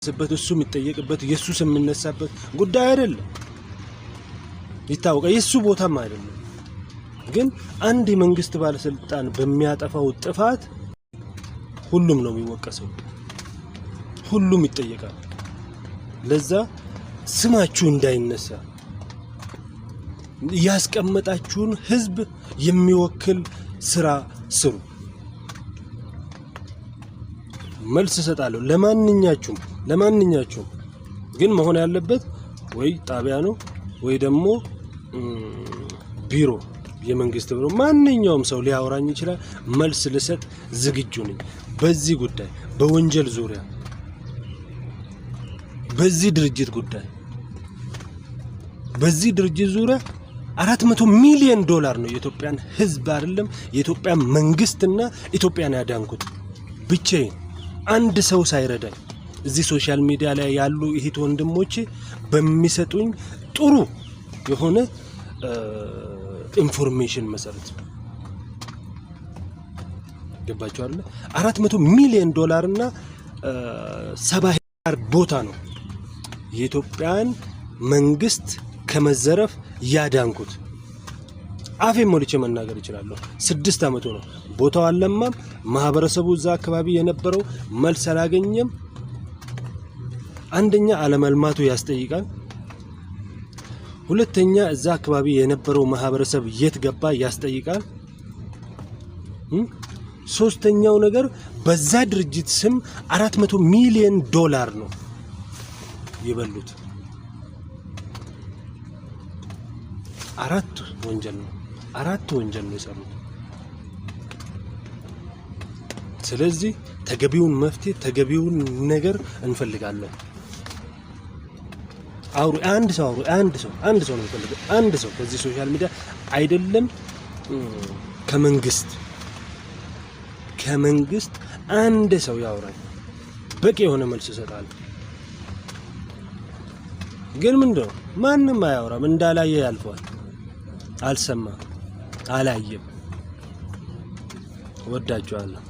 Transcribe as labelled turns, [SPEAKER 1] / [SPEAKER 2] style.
[SPEAKER 1] ስበት እሱ የሚጠየቅበት ኢየሱስ የሚነሳበት ጉዳይ አይደለም። ይታወቃል። የሱ ቦታም አይደለም። ግን አንድ የመንግስት ባለስልጣን በሚያጠፋው ጥፋት ሁሉም ነው የሚወቀሰው፣ ሁሉም ይጠየቃል። ለዛ ስማችሁ እንዳይነሳ ያስቀመጣችሁን ህዝብ የሚወክል ስራ ስሩ። መልስ እሰጣለሁ ለማንኛችሁም ግን መሆን ያለበት ወይ ጣቢያ ነው ወይ ደግሞ ቢሮ፣ የመንግስት ቢሮ። ማንኛውም ሰው ሊያወራኝ ይችላል። መልስ ልሰጥ ዝግጁ ነኝ። በዚህ ጉዳይ በወንጀል ዙሪያ በዚህ ድርጅት ጉዳይ በዚህ ድርጅት ዙሪያ 400 ሚሊዮን ዶላር ነው የኢትዮጵያን ህዝብ አይደለም የኢትዮጵያ መንግስትና ኢትዮጵያን ያዳንኩት ብቻዬን፣ አንድ ሰው ሳይረዳኝ። እዚህ ሶሻል ሚዲያ ላይ ያሉ እህት ወንድሞቼ በሚሰጡኝ ጥሩ የሆነ ኢንፎርሜሽን መሰረት ገባችሁ አይደል? 400 ሚሊዮን ዶላር እና 70 ሄክታር ቦታ ነው የኢትዮጵያን መንግስት ከመዘረፍ ያዳንኩት። አፌን ሞልቼ መናገር እችላለሁ። 6 አመቱ ነው። ቦታው አለማም። ማህበረሰቡ እዛ አካባቢ የነበረው መልስ አላገኘም። አንደኛ አለመልማቱ ያስጠይቃል። ሁለተኛ እዛ አካባቢ የነበረው ማህበረሰብ የት ገባ ያስጠይቃል። ሶስተኛው ነገር በዛ ድርጅት ስም 400 ሚሊዮን ዶላር ነው የበሉት። 4 ወንጀል ነው የሰሩት። ስለዚህ ተገቢውን መፍትሄ ተገቢውን ነገር እንፈልጋለን። አውሩ። አንድ ሰው ነው የሚፈልገው። አንድ ሰው ከዚህ ሶሻል ሚዲያ አይደለም ከመንግስት አንድ ሰው ያወራል። በቂ የሆነ መልስ ይሰጣል። ግን ምንድነው ማንንም አያወራም። እንዳላየ ያልፈዋል። አልሰማም፣ አላየም። ወዳችኋለሁ።